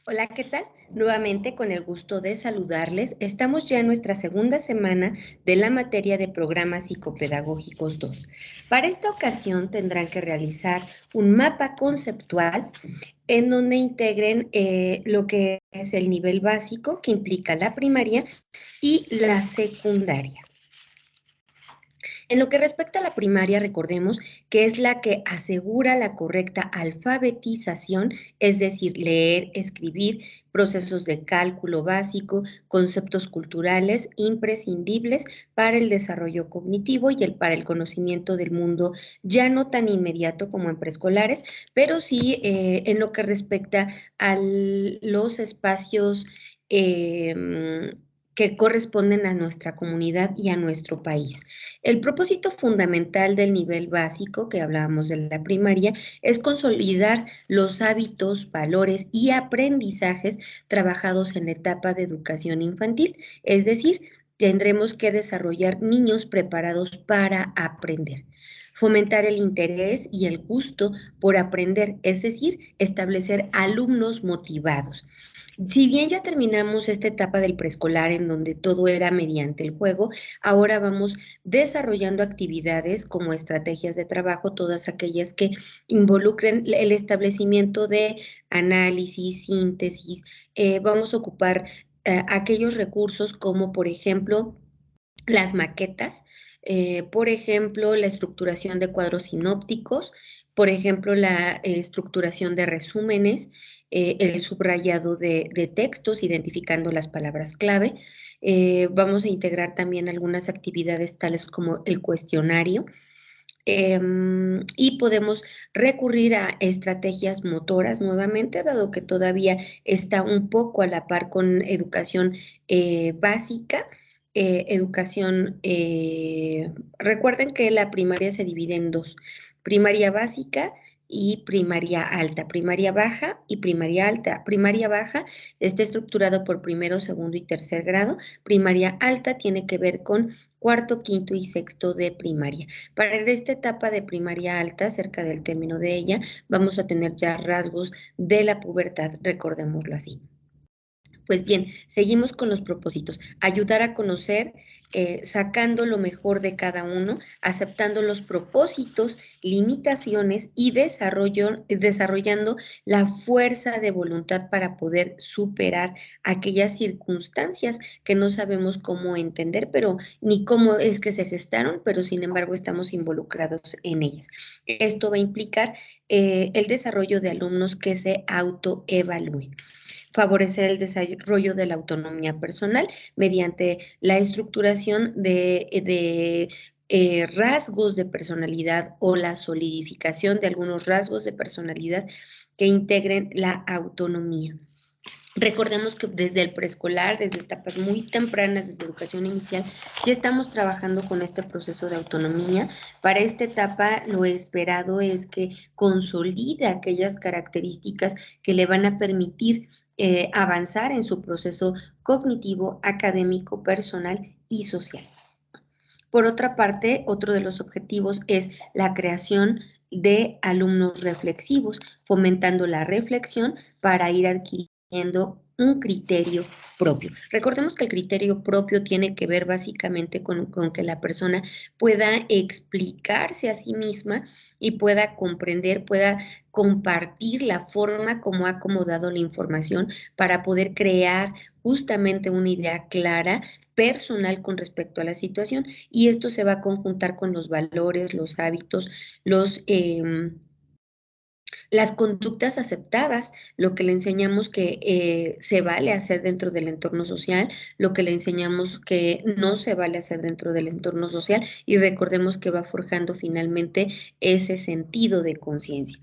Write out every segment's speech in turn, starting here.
Hola, ¿qué tal? Nuevamente con el gusto de saludarles. Estamos ya en nuestra segunda semana de la materia de programas psicopedagógicos 2. Para esta ocasión tendrán que realizar un mapa conceptual en donde integren lo que es el nivel básico, que implica la primaria, y la secundaria. En lo que respecta a la primaria, recordemos que es la que asegura la correcta alfabetización, es decir, leer, escribir, procesos de cálculo básico, conceptos culturales imprescindibles para el desarrollo cognitivo y para el conocimiento del mundo, ya no tan inmediato como en preescolares, pero sí en lo que respecta a los espacios que corresponden a nuestra comunidad y a nuestro país. El propósito fundamental del nivel básico, que hablábamos de la primaria, es consolidar los hábitos, valores y aprendizajes trabajados en la etapa de educación infantil, es decir, tendremos que desarrollar niños preparados para aprender. Fomentar el interés y el gusto por aprender, es decir, establecer alumnos motivados. Si bien ya terminamos esta etapa del preescolar en donde todo era mediante el juego, ahora vamos desarrollando actividades como estrategias de trabajo, todas aquellas que involucren el establecimiento de análisis, síntesis. Vamos a ocupar aquellos recursos como, por ejemplo, las maquetas, por ejemplo, la estructuración de cuadros sinópticos, por ejemplo, la estructuración de resúmenes, el subrayado de textos, identificando las palabras clave. Vamos a integrar también algunas actividades tales como el cuestionario, y podemos recurrir a estrategias motoras nuevamente, dado que todavía está un poco a la par con educación básica. Recuerden que la primaria se divide en dos: primaria básica y primaria alta, primaria baja y primaria alta. Primaria baja está estructurado por primero, segundo y tercer grado. Primaria alta tiene que ver con cuarto, quinto y sexto de primaria. Para esta etapa de primaria alta, cerca del término de ella, vamos a tener ya rasgos de la pubertad, recordémoslo así. Pues bien, seguimos con los propósitos. Ayudar a conocer, sacando lo mejor de cada uno, aceptando los propósitos, limitaciones y desarrollando la fuerza de voluntad para poder superar aquellas circunstancias que no sabemos cómo entender, pero ni cómo es que se gestaron, pero sin embargo estamos involucrados en ellas. Esto va a implicar el desarrollo de alumnos que se autoevalúen. Favorecer el desarrollo de la autonomía personal mediante la estructuración de rasgos de personalidad o la solidificación de algunos rasgos de personalidad que integren la autonomía. Recordemos que desde el preescolar, desde etapas muy tempranas, desde educación inicial, ya estamos trabajando con este proceso de autonomía. Para esta etapa, lo esperado es que consolide aquellas características que le van a permitir avanzar en su proceso cognitivo, académico, personal y social. Por otra parte, otro de los objetivos es la creación de alumnos reflexivos, fomentando la reflexión para ir adquiriendo un criterio propio. Recordemos que el criterio propio tiene que ver básicamente con que la persona pueda explicarse a sí misma y pueda comprender, pueda compartir la forma como ha acomodado la información para poder crear justamente una idea clara, personal con respecto a la situación, y esto se va a conjuntar con los valores, los hábitos, las conductas aceptadas, lo que le enseñamos que se vale hacer dentro del entorno social, lo que le enseñamos que no se vale hacer dentro del entorno social, y recordemos que va forjando finalmente ese sentido de conciencia.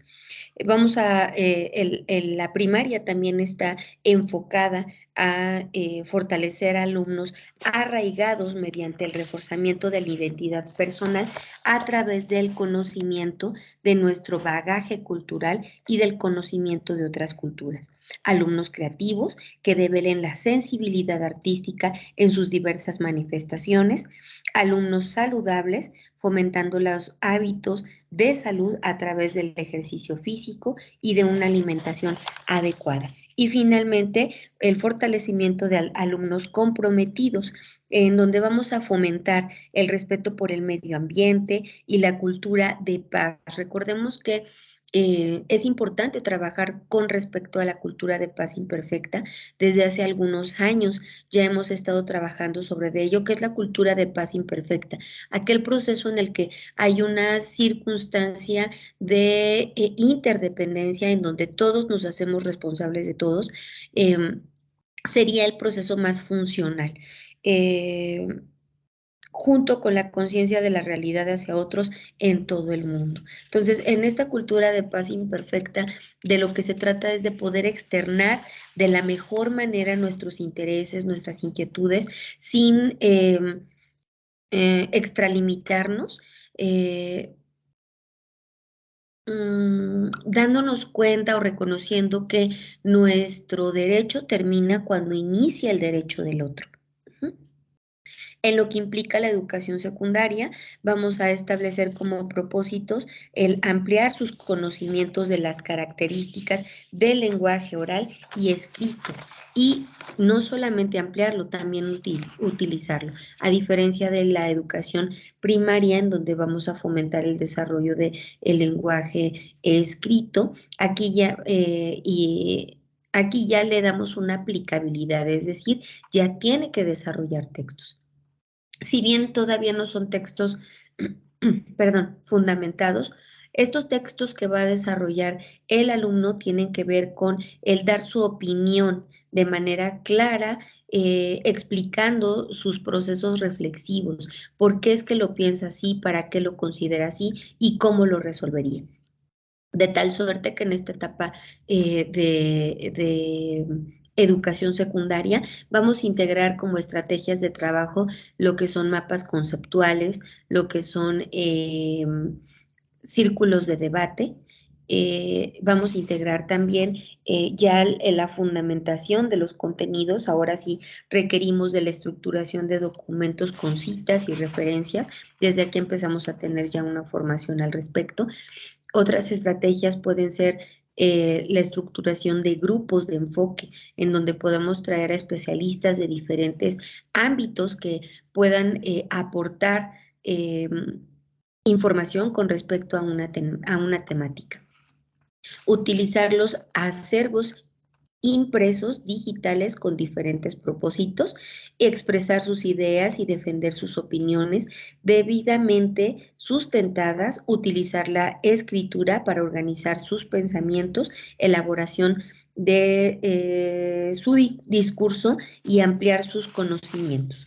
La primaria también está enfocada a fortalecer alumnos arraigados mediante el reforzamiento de la identidad personal a través del conocimiento de nuestro bagaje cultural y del conocimiento de otras culturas. Alumnos creativos que develen la sensibilidad artística en sus diversas manifestaciones. Alumnos saludables fomentando los hábitos de salud a través del ejercicio físico y de una alimentación adecuada. Y finalmente, el fortalecimiento de alumnos comprometidos, en donde vamos a fomentar el respeto por el medio ambiente y la cultura de paz. Recordemos que es importante trabajar con respecto a la cultura de paz imperfecta. Desde hace algunos años ya hemos estado trabajando sobre ello, que es la cultura de paz imperfecta, aquel proceso en el que hay una circunstancia de interdependencia en donde todos nos hacemos responsables de todos, sería el proceso más funcional. Eh, junto con la conciencia de la realidad hacia otros en todo el mundo. Entonces, en esta cultura de paz imperfecta, de lo que se trata es de poder externar de la mejor manera nuestros intereses, nuestras inquietudes, sin extralimitarnos, dándonos cuenta o reconociendo que nuestro derecho termina cuando inicia el derecho del otro. En lo que implica la educación secundaria, vamos a establecer como propósitos el ampliar sus conocimientos de las características del lenguaje oral y escrito, y no solamente ampliarlo, también utilizarlo, a diferencia de la educación primaria, en donde vamos a fomentar el desarrollo del lenguaje escrito. Aquí ya le damos una aplicabilidad, es decir, ya tiene que desarrollar textos. Si bien todavía no son textos, perdón, fundamentados, estos textos que va a desarrollar el alumno tienen que ver con el dar su opinión de manera clara, explicando sus procesos reflexivos, por qué es que lo piensa así, para qué lo considera así y cómo lo resolvería. De tal suerte que en esta etapa de educación secundaria vamos a integrar como estrategias de trabajo lo que son mapas conceptuales, lo que son círculos de debate. Vamos a integrar también ya la fundamentación de los contenidos. Ahora sí requerimos de la estructuración de documentos con citas y referencias. Desde aquí empezamos a tener ya una formación al respecto. Otras estrategias pueden ser la estructuración de grupos de enfoque, en donde podemos traer a especialistas de diferentes ámbitos que puedan aportar información con respecto a una temática. Utilizar los acervos impresos digitales con diferentes propósitos, expresar sus ideas y defender sus opiniones debidamente sustentadas, utilizar la escritura para organizar sus pensamientos, elaboración de su discurso y ampliar sus conocimientos.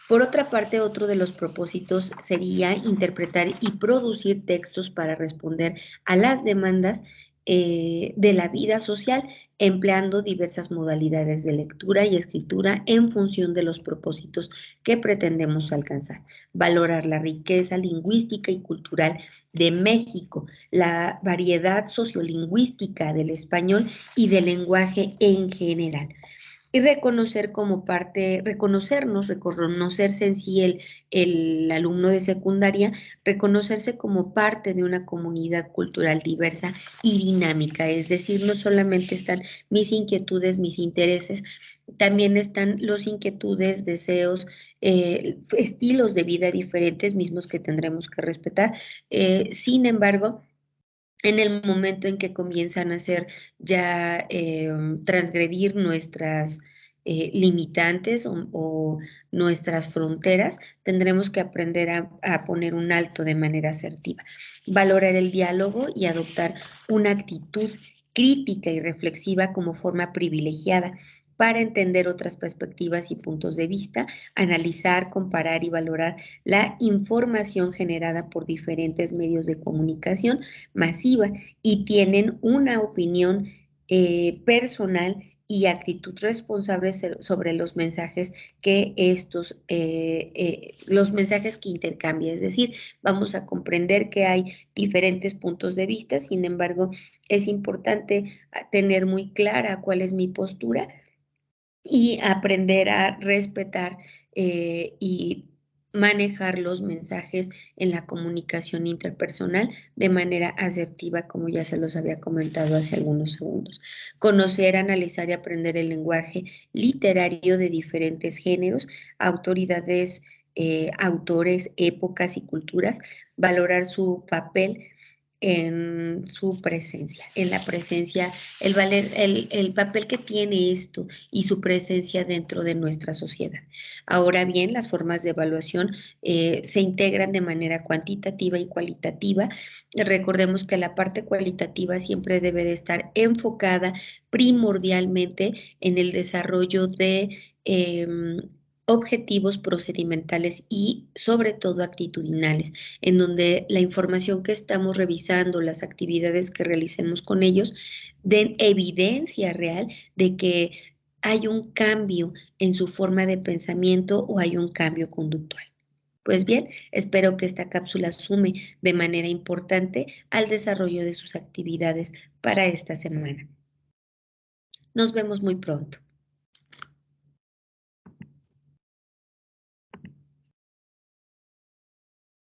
Por otra parte, otro de los propósitos sería interpretar y producir textos para responder a las demandas de la vida social, empleando diversas modalidades de lectura y escritura en función de los propósitos que pretendemos alcanzar. Valorar la riqueza lingüística y cultural de México, la variedad sociolingüística del español y del lenguaje en general. Y reconocer como parte, reconocerse en sí el alumno de secundaria, reconocerse como parte de una comunidad cultural diversa y dinámica, es decir, no solamente están mis inquietudes, mis intereses, también están los inquietudes, deseos, estilos de vida diferentes, mismos que tendremos que respetar. Sin embargo, en el momento en que comienzan a ser ya transgredir nuestras limitantes o nuestras fronteras, tendremos que aprender a poner un alto de manera asertiva, valorar el diálogo y adoptar una actitud crítica y reflexiva como forma privilegiada para entender otras perspectivas y puntos de vista, analizar, comparar y valorar la información generada por diferentes medios de comunicación masiva y tienen una opinión personal y actitud responsable sobre los mensajes que los mensajes que intercambia. Es decir, vamos a comprender que hay diferentes puntos de vista, sin embargo, es importante tener muy clara cuál es mi postura y aprender a respetar y manejar los mensajes en la comunicación interpersonal de manera asertiva, como ya se los había comentado hace algunos segundos. Conocer, analizar y aprender el lenguaje literario de diferentes géneros, autoridades, autores, épocas y culturas, valorar su papel en su presencia, en la presencia, el papel que tiene esto y su presencia dentro de nuestra sociedad. Ahora bien, las formas de evaluación se integran de manera cuantitativa y cualitativa. Recordemos que la parte cualitativa siempre debe de estar enfocada primordialmente en el desarrollo de objetivos procedimentales y sobre todo actitudinales, en donde la información que estamos revisando, las actividades que realicemos con ellos, den evidencia real de que hay un cambio en su forma de pensamiento o hay un cambio conductual. Pues bien, espero que esta cápsula sume de manera importante al desarrollo de sus actividades para esta semana. Nos vemos muy pronto.